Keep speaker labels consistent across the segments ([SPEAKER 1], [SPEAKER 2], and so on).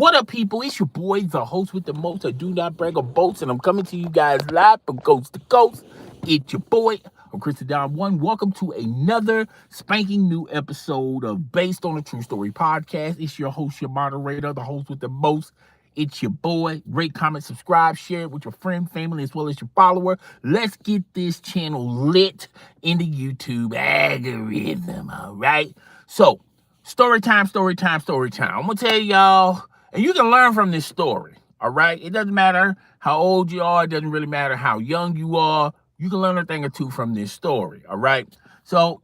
[SPEAKER 1] What up, people? It's your boy, the host with the most. I do not brag or boast, and I'm coming to you guys live from coast to coast. It's your boy, I'm Chris Don One. Welcome to another spanking new episode of Based on a True Story podcast. It's your host, your moderator, the host with the most. It's your boy. Rate, comment, subscribe, share it with your friend, family, as well as your follower. Let's get this channel lit in the YouTube algorithm, all right? So, story time, story time, story time. I'm going to tell y'all, and you can learn from this story, all right? It doesn't matter how old you are. It doesn't really matter how young you are. You can learn a thing or two from this story, all right? So,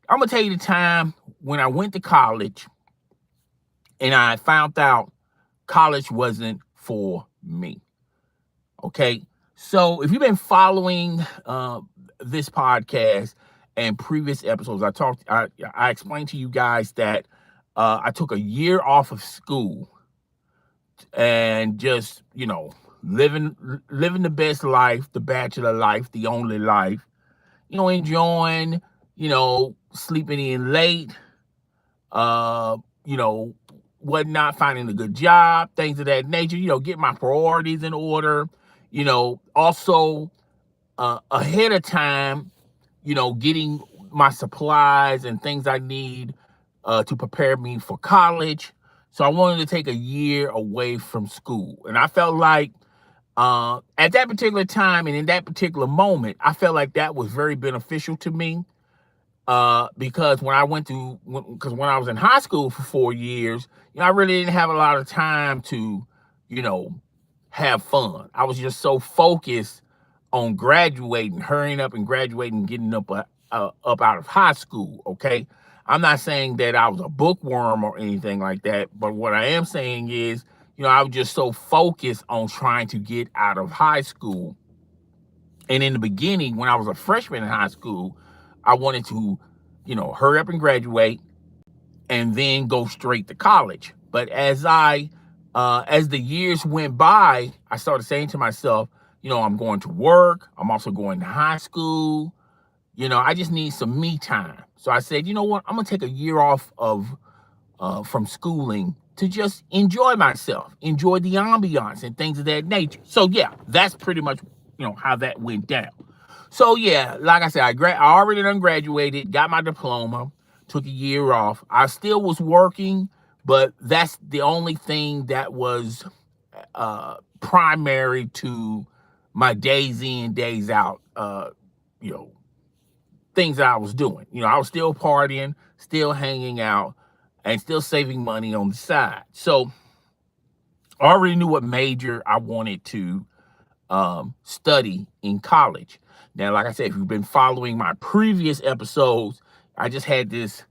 [SPEAKER 1] I'm going to tell you the time when I went to college and I found out college wasn't for me, okay? So, if you've been following this podcast and previous episodes, I explained to you guys that I took a year off of school and just, living the best life, the bachelor life, the only life, enjoying, sleeping in late, uh, you know, not finding a good job, things of that nature, get my priorities in order, also ahead of time, getting my supplies and things I need to prepare me for college. So I wanted to take a year away from school. And I felt like at that particular time and in that particular moment, I felt like that was very beneficial to me because when I was in high school for 4 years, I really didn't have a lot of time to, have fun. I was just so focused on graduating, hurrying up and graduating, getting up out of high school, okay? I'm not saying that I was a bookworm or anything like that, but what I am saying is, I was just so focused on trying to get out of high school. And in the beginning, when I was a freshman in high school, I wanted to, hurry up and graduate and then go straight to college. But as the years went by, I started saying to myself, I'm going to work. I'm also going to high school. I just need some me time. So I said, you know what? I'm going to take a year off from schooling to just enjoy myself, enjoy the ambiance and things of that nature. So yeah, that's pretty much, how that went down. So yeah, like I said, I already done graduated, got my diploma, took a year off. I still was working, but that's the only thing that was primary to my days in, days out, things that I was doing. I was still partying, still hanging out, and still saving money on the side. So I already knew what major I wanted to study in college. Now, like I said, if you've been following my previous episodes, I just had this,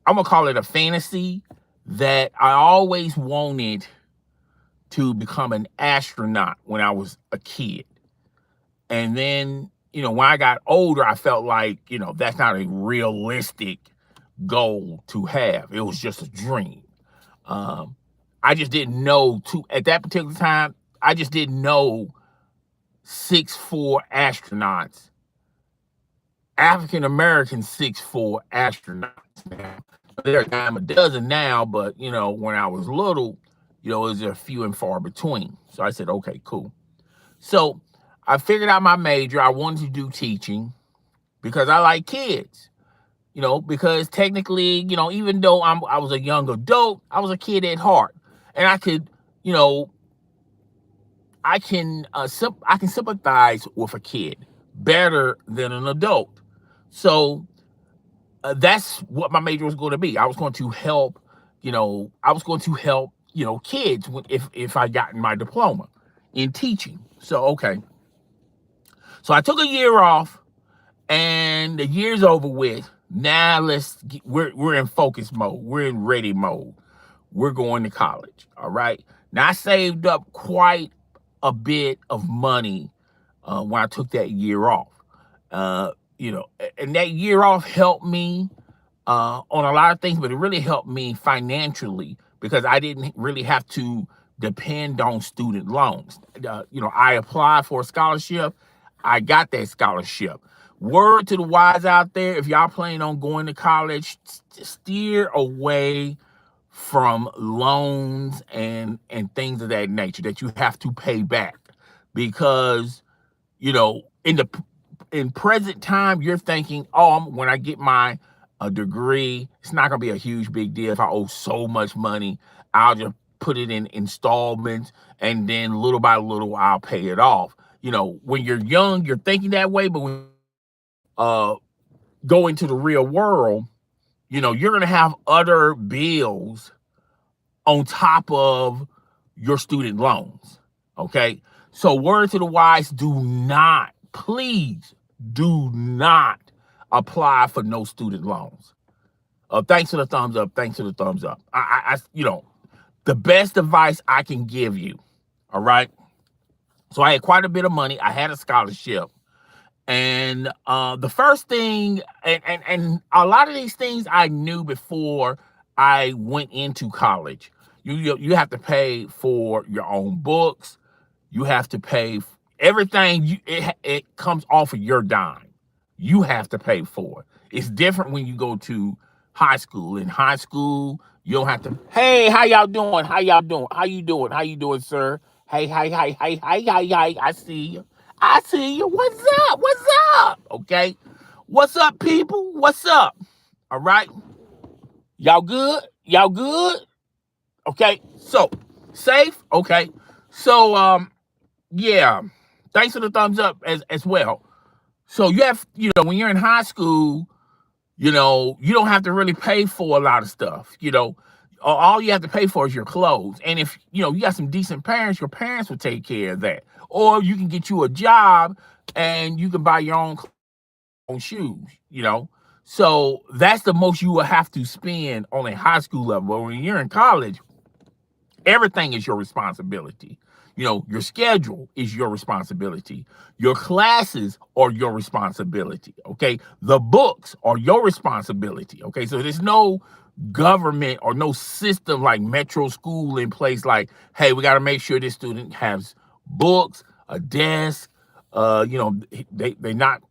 [SPEAKER 1] I'm going to call it a fantasy, that I always wanted to become an astronaut when I was a kid. And then, when I got older, I felt like, that's not a realistic goal to have. It was just a dream. I just didn't know at that particular time, I just didn't know 6'4" astronauts, African-American 6'4" astronauts. Now, there are a dime a dozen now, but, when I was little, it was a few and far between. So I said, okay, cool. So I figured out my major. I wanted to do teaching because I like kids, because technically, even though I was a young adult, I was a kid at heart. And I could, I can sympathize with a kid better than an adult. So that's what my major was going to be. I was going to help, kids if I got my diploma in teaching. So, okay. So I took a year off and the year's over with. Now we're in focus mode. We're in ready mode. We're going to college. All right. Now I saved up quite a bit of money when I took that year off. And that year off helped me on a lot of things, but it really helped me financially because I didn't really have to depend on student loans. I applied for a scholarship. I got that scholarship. Word to the wise out there, if y'all planning on going to college, steer away from loans and things of that nature that you have to pay back because in present time you're thinking, oh, when I get my a degree, it's not gonna be a huge big deal. If I owe so much money, I'll just put it in installments, and then little by little I'll pay it off. When you're young, you're thinking that way, but when uh go into the real world, you're gonna have other bills on top of your student loans. Okay. So, word to the wise, do not, please do not apply for no student loans. Thanks for the thumbs up. Thanks for the thumbs up. The best advice I can give you. All right. So, I had quite a bit of money. I had a scholarship. And the first thing, and a lot of these things I knew before I went into college. You have to pay for your own books. You have to pay everything. It comes off of your dime. You have to pay for it. It's different when you go to high school. In high school, you don't have to. Hey, how y'all doing? How y'all doing? How you doing? How you doing, sir? Hey, hi. I see you. I see you. What's up? What's up? Okay. What's up, people? What's up? All right. Y'all good? Y'all good? Okay. So, safe? Okay. So, yeah. Thanks for the thumbs up as well. So you have, when you're in high school, you don't have to really pay for a lot of stuff. All you have to pay for is your clothes. And if, you got some decent parents, your parents will take care of that. Or you can get you a job and you can buy your own shoes, So that's the most you will have to spend on a high school level. But when you're in college, everything is your responsibility. Your schedule is your responsibility. Your classes are your responsibility. Okay. The books are your responsibility. Okay. So there's no government or no system like Metro School in place. Like, hey, we got to make sure this student has books, a desk. They're probably not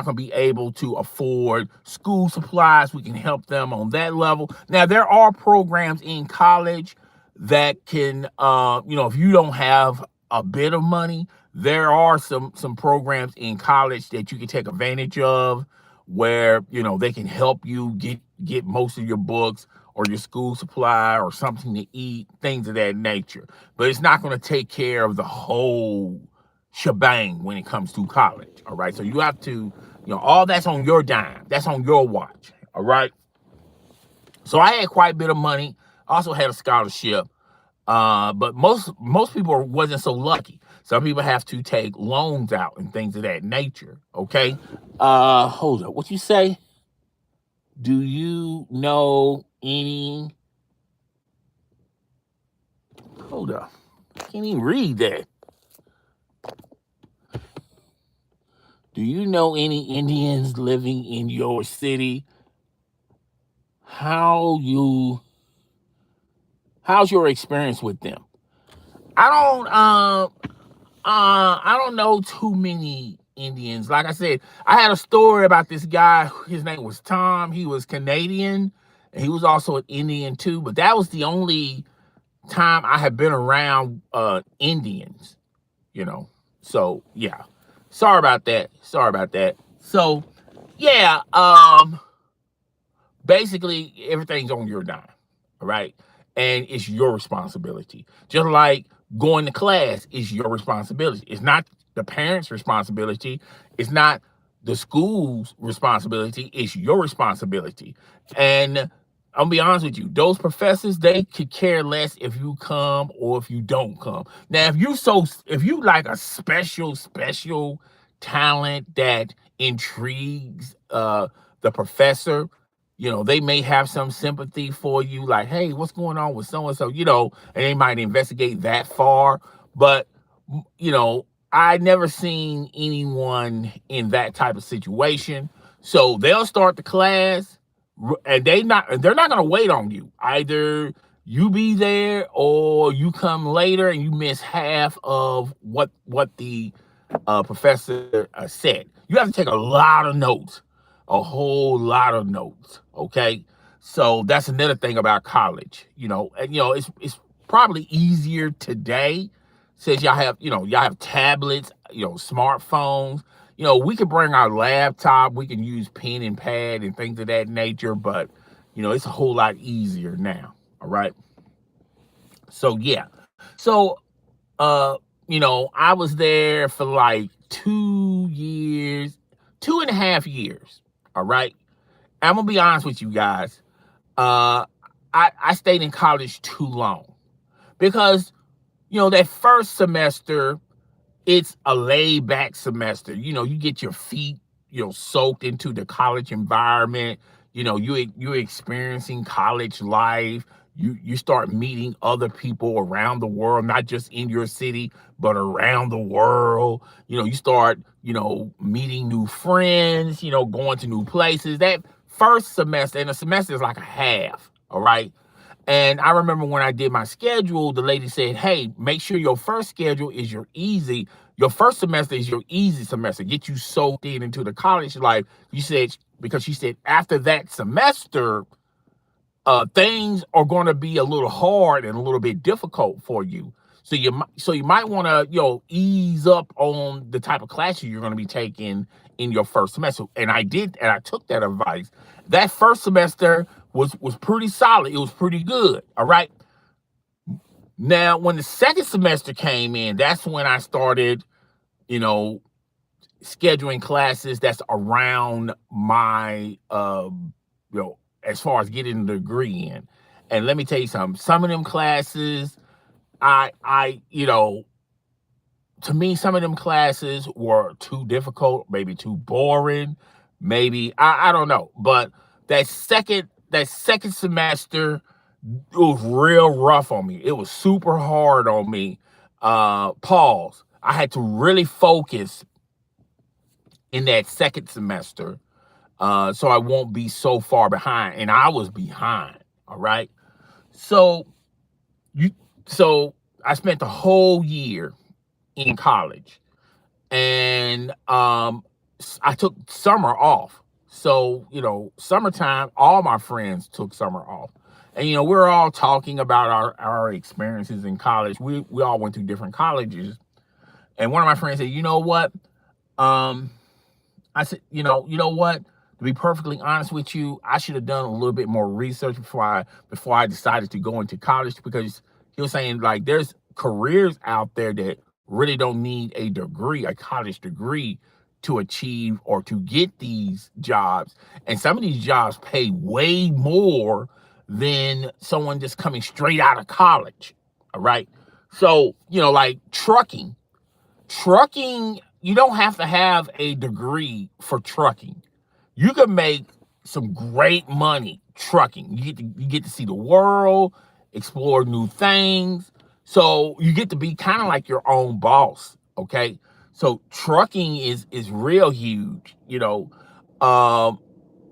[SPEAKER 1] going to be able to afford school supplies. We can help them on that level. Now, there are programs in college that can, if you don't have a bit of money, there are some programs in college that you can take advantage of where, they can help you get most of your books or your school supply or something to eat, things of that nature. But it's not going to take care of the whole shebang when it comes to college. All right. So you have to, all that's on your dime. That's on your watch. All right. So I had quite a bit of money. I also had a scholarship. But most people wasn't so lucky. Some people have to take loans out and things of that nature. Okay. Hold up. What you say? Do you know any? Hold up. I can't even read that. Do you know any Indians living in your city? How's your experience with them? I don't know too many Indians. Like I said, I had a story about this guy. His name was Tom. He was Canadian, and he was also an Indian too. But that was the only time I had been around Indians. So yeah. Sorry about that. So yeah. Basically, everything's on your dime. All right. And it's your responsibility. Just like going to class is your responsibility. It's not the parents' responsibility. It's not the school's responsibility. It's your responsibility. And I'll be honest with you, those professors, they could care less if you come or if you don't come. Now, if you like a special talent that intrigues the professor, they may have some sympathy for you, like, hey, what's going on with so-and-so, and they might investigate that far. But, I never seen anyone in that type of situation. So they'll start the class and they're not going to wait on you. Either you be there or you come later and you miss half of what the professor said. You have to take a lot of notes. A whole lot of notes. Okay. So that's another thing about college, and it's probably easier today since y'all have tablets, smartphones. We can bring our laptop, we can use pen and pad and things of that nature, but it's a whole lot easier now. All right. So yeah. So I was there for like 2 years, 2.5 years. All right. I'm gonna be honest with you guys. Uh, I stayed in college too long because that first semester it's a laid back semester. You get your feet soaked into the college environment. You're experiencing college life. You start meeting other people around the world, not just in your city but around the world. You start meeting new friends, going to new places. That first semester, and a semester is like a half, all right? And I remember when I did my schedule, the lady said, "Hey, make sure your first schedule is your first semester is your easy semester. Get you soaked into the college life." You said, because she said after that semester, things are going to be a little hard and a little bit difficult for you. So you might want to ease up on the type of classes you're going to be taking in your first semester. And I did, and I took that advice. That first semester was pretty solid. It was pretty good. All right. Now, when the second semester came in, that's when I started, you know, scheduling classes that's around my, as far as getting the degree in. And let me tell you something. Some of them classes, I, to me, some of them classes were too difficult, maybe too boring, maybe I don't know. But that second semester, it was real rough on me. It was super hard on me. Pause. I had to really focus in that second semester, so I won't be so far behind. And I was behind. All right. So you so I spent the whole year in college, and I took summer off. So summertime, all my friends took summer off, and we're all talking about our experiences in college. We all went to different colleges, and one of my friends said, "You know what?" Um, I said, you know what? To be perfectly honest with you, I should have done a little bit more research before I decided to go into college, because he was saying, like, there's careers out there that really don't need a degree, a college degree, to achieve or to get these jobs. And some of these jobs pay way more than someone just coming straight out of college. All right. So, like trucking, you don't have to have a degree for trucking. You can make some great money trucking. You get to see the world, explore new things. So you get to be kind of like your own boss. Okay. So trucking is real huge. Um,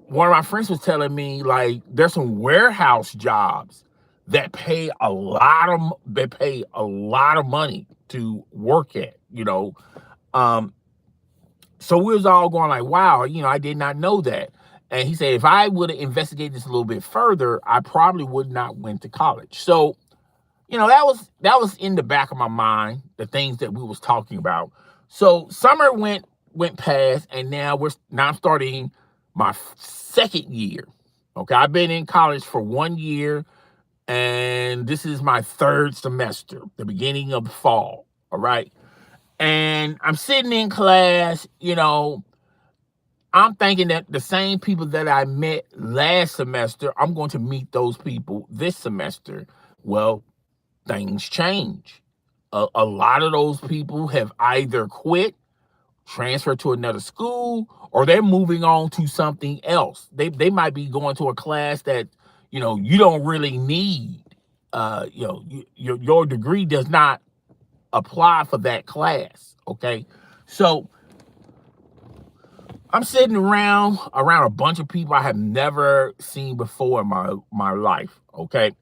[SPEAKER 1] One of my friends was telling me, like, there's some warehouse jobs that pay a lot of money to work at. Um, so we was all going like, wow, I did not know that. And he said, if I would have investigated this a little bit further, I probably would not went to college. So, that was in the back of my mind, the things that we was talking about. So summer went past, and now I'm starting my second year. Okay, I've been in college for 1 year, and this is my third semester, the beginning of the fall. All right. And I'm sitting in class, I'm thinking that the same people that I met last semester, I'm going to meet those people this semester. Well, things change. A lot of those people have either quit, transferred to another school, or they're moving on to something else. They might be going to a class that you don't really need. Your degree does not apply for that class. Okay, so I'm sitting around a bunch of people I have never seen before in my life. Okay,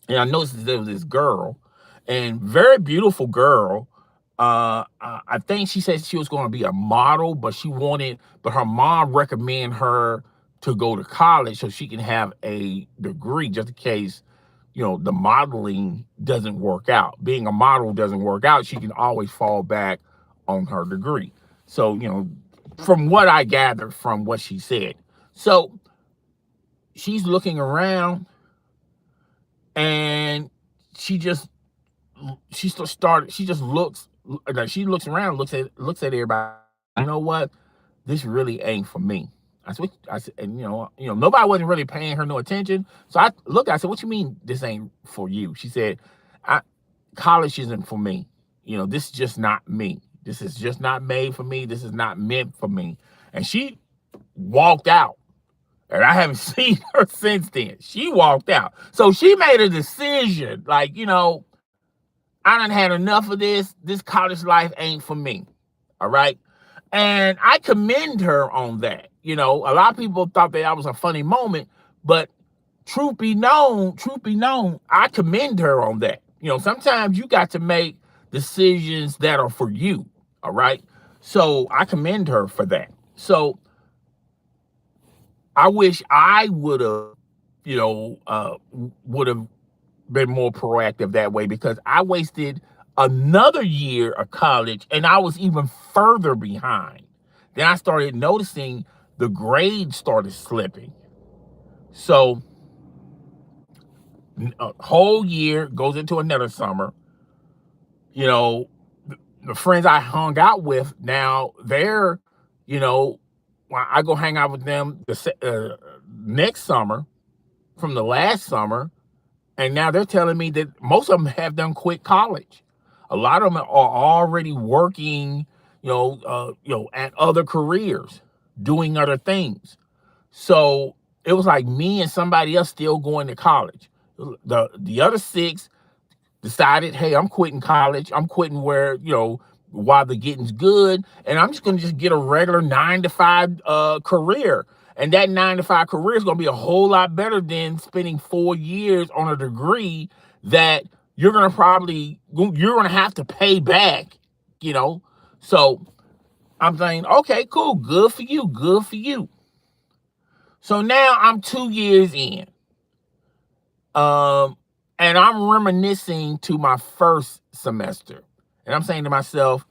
[SPEAKER 1] and I noticed there was this girl, and very beautiful girl. I think she said she was going to be a model, but her mom recommended her to go to college so she can have a degree just in case, the modeling doesn't work out. Being a model doesn't work out. She can always fall back on her degree. So, from what I gathered from what she said. So she's looking around and she just looks like she looks around, looks at everybody. You know what? This really ain't for me. I said, and nobody wasn't really paying her no attention. So I said, what you mean this ain't for you? She said, college isn't for me. This is just not me. This is just not made for me. This is not meant for me. And she walked out. And I haven't seen her since then. She walked out. So she made a decision, like, I done had enough of this. This college life ain't for me. All right. And I commend her on that. A lot of people thought that was a funny moment, but truth be known, I commend her on that. Sometimes you got to make decisions that are for you. All right. So I commend her for that. So I wish I would have, been more proactive that way, because I wasted another year of college and I was even further behind. Then I started noticing the grades started slipping. So a whole year goes into another summer. The friends I hung out with now, they're, I go hang out with them the next summer from the last summer. And now they're telling me that most of them have done quit college. A lot of them are already working, at other careers, doing other things. So it was like me and somebody else still going to college. The other 6 decided, hey, I'm quitting college. I'm quitting while the getting's good, and I'm just gonna get a regular 9-to-5 career. And that 9-to-5 career is going to be a whole lot better than spending 4 years on a degree that you're going to have to pay back, So I'm saying, okay, cool. Good for you. Good for you. So now I'm 2 years in. And I'm reminiscing to my first semester. And I'm saying to myself,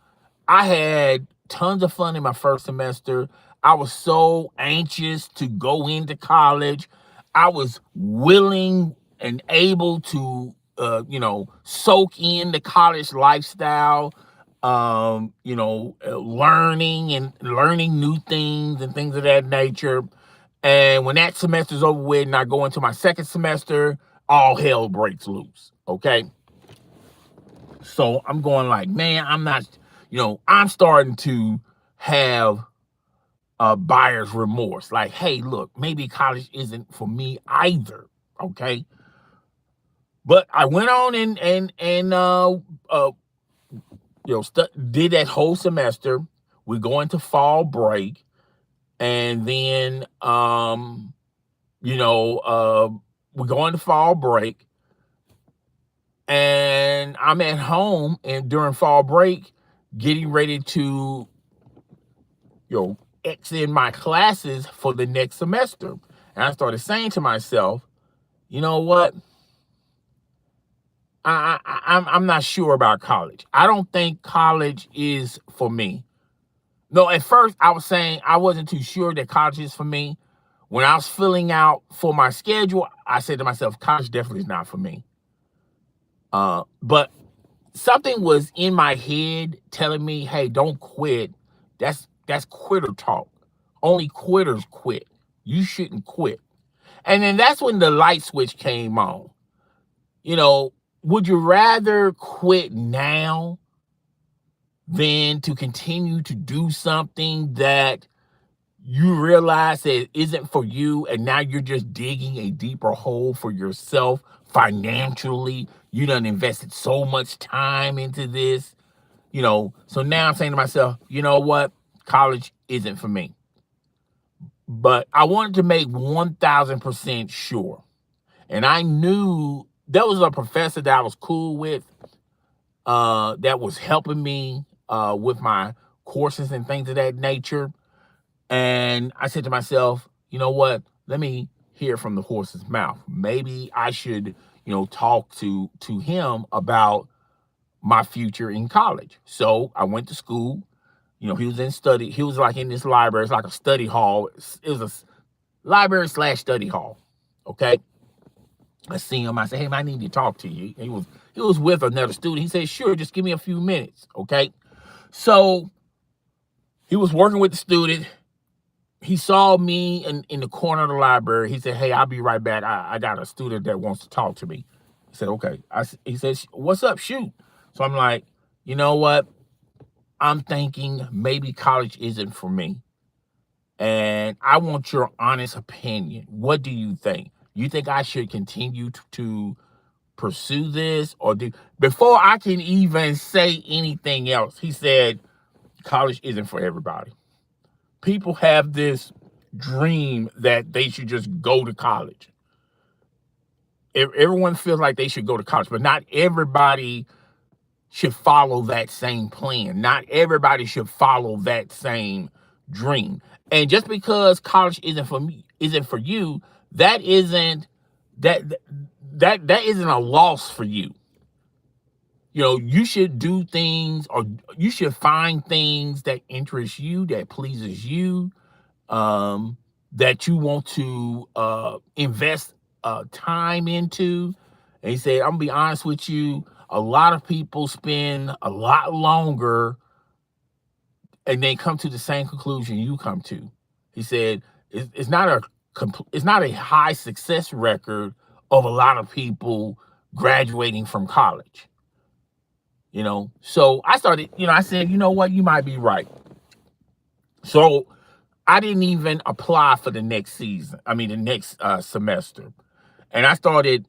[SPEAKER 1] I had tons of fun in my first semester. I was so anxious to go into college. I was willing and able to, soak in the college lifestyle, learning new things and things of that nature. And when that semester's over with and I go into my second semester, all hell breaks loose. Okay. So I'm going like, man, I'm starting to have buyer's remorse. Like, hey, look, maybe college isn't for me either. Okay. But I went on and did that whole semester. We go into fall break, and then we go into fall break, and I'm at home and during fall break getting ready to exit my classes for the next semester. And I started saying to myself, you know what? I'm not sure about college. I don't think college is for me. No, at first I was saying I wasn't too sure that college is for me. When I was filling out for my schedule, I said to myself, college definitely is not for me. But something was in my head telling me, hey, don't quit. That's quitter talk. Only quitters quit. You shouldn't quit. And then that's when the light switch came on. Would you rather quit now than to continue to do something that you realize that it isn't for you, and now you're just digging a deeper hole for yourself financially? You done invested so much time into this, so now I'm saying to myself, you know what? College isn't for me. But I wanted to make 1,000% sure. And I knew there was a professor that I was cool with that was helping me with my courses and things of that nature. And I said to myself, you know what? Let me hear from the horse's mouth. Maybe I should, talk to him about my future in college. So I went to school. He was in study. He was like in this library. It's like a study hall. It was a library / study hall. Okay. I see him. I said, "Hey, man, I need to talk to you." He was with another student. He said, "Sure, just give me a few minutes." Okay. So he was working with the student. He saw me in the corner of the library. He said, "Hey, I'll be right back. I got a student that wants to talk to me." He said, "Okay." He says, "What's up? Shoot." So I'm like, you know what? I'm thinking maybe college isn't for me. And I want your honest opinion. What do you think? You think I should continue to pursue this or do before I can even say anything else? He said, college isn't for everybody. People have this dream that they should just go to college. Everyone feels like they should go to college, but not everybody should follow that same plan. Not everybody should follow that same dream. And just because college isn't for me, isn't for you, that isn't that that isn't a loss for you. You should do things, or you should find things that interest you, that pleases you, um, that you want to invest time into. And he said, "I'm gonna be honest with you. A lot of people spend a lot longer and they come to the same conclusion you come to." He said, "It's not a high success record of a lot of people graduating from college." So I started. I said, "You know what? You might be right." So I didn't even apply for the next season. I mean, the next semester, and I started,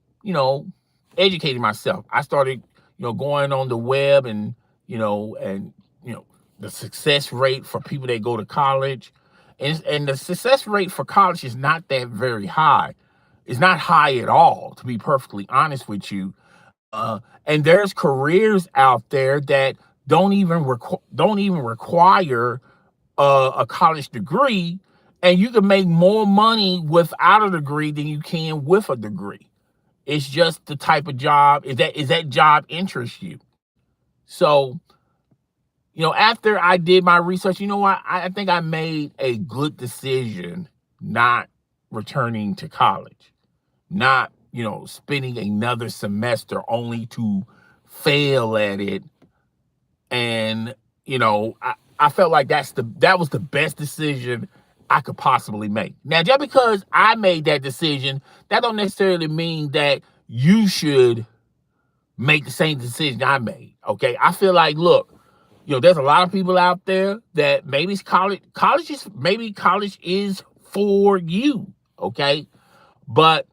[SPEAKER 1] educating myself. I started, going on the web and the success rate for people that go to college, and the success rate for college is not that very high. It's not high at all, to be perfectly honest with you. And there's careers out there that don't even require a college degree, and you can make more money without a degree than you can with a degree. It's just the type of job is that job interests you. So, after I did my research, you know what? I think I made a good decision not returning to college, not, spending another semester only to fail at it. And, I felt like that was the best decision I could possibly make. Now, just because I made that decision, that don't necessarily mean that you should make the same decision I made. Okay. I feel like, look, there's a lot of people out there that maybe college is for you. Okay. But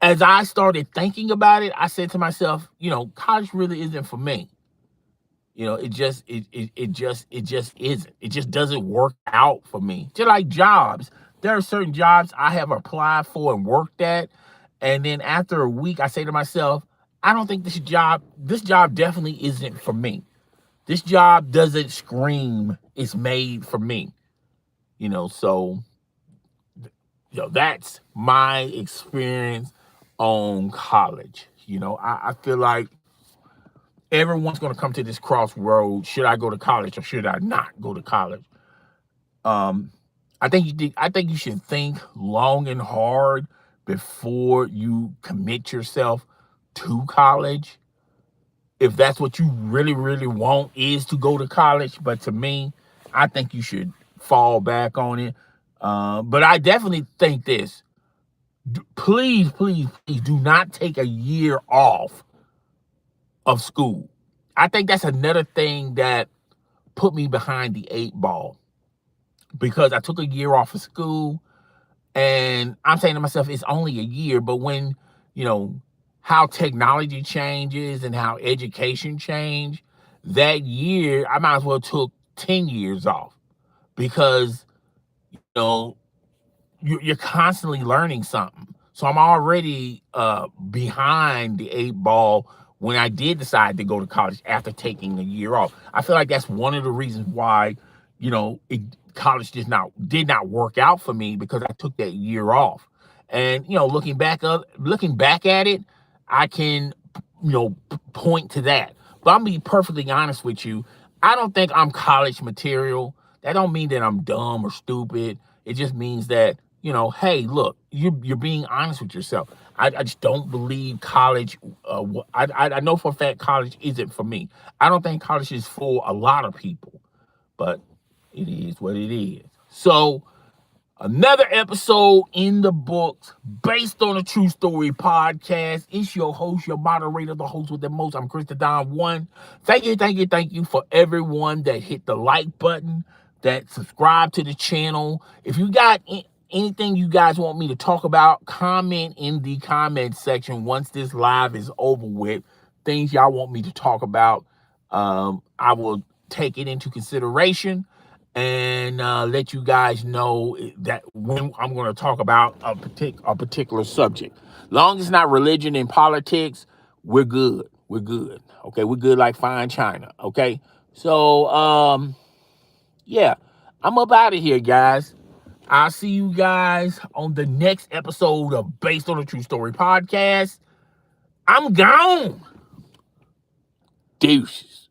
[SPEAKER 1] as I started thinking about it, I said to myself, college really isn't for me. It just isn't. It just doesn't work out for me. Just like jobs. There are certain jobs I have applied for and worked at. And then after a week, I say to myself, I don't think this job definitely isn't for me. This job doesn't scream it's made for me. So that's my experience on college. I feel like everyone's going to come to this crossroad. Should I go to college or should I not go to college? Um, I think you should think long and hard before you commit yourself to college. If that's what you really, really want is to go to college. But to me, I think you should fall back on it. But I definitely think this. Please, please, please do not take a year off of school. I think that's another thing that put me behind the eight ball, because I took a year off of school, and I'm saying to myself, it's only a year. But when, you know, how technology changes and how education change, that year, I might as well took 10 years off, because, know, you're constantly learning something. So I'm already behind the eight ball when I did decide to go to college after taking a year off. I feel like that's one of the reasons why, college did not work out for me because I took that year off. And looking back at it, I can point to that. But I'm gonna be perfectly honest with you. I don't think I'm college material. That don't mean that I'm dumb or stupid. It just means that, hey, look, you're being honest with yourself. I just don't believe college. I know for a fact college isn't for me. I don't think college is for a lot of people, but it is what it is. So, another episode in the books based on a true story podcast. It's your host, your moderator, the host with the most. I'm Chris the Don One. Thank you for everyone that hit the like button, that subscribe to the channel. If you got anything you guys want me to talk about, comment in the comment section once this live is over with. Things y'all want me to talk about, I will take it into consideration and let you guys know that when I'm going to talk about a particular subject. Long as it's not religion and politics, we're good. We're good. Okay, we're good like fine china. Okay, so yeah, I'm up out of here, guys. I'll see you guys on the next episode of Based on a True Story podcast. I'm gone. Deuces.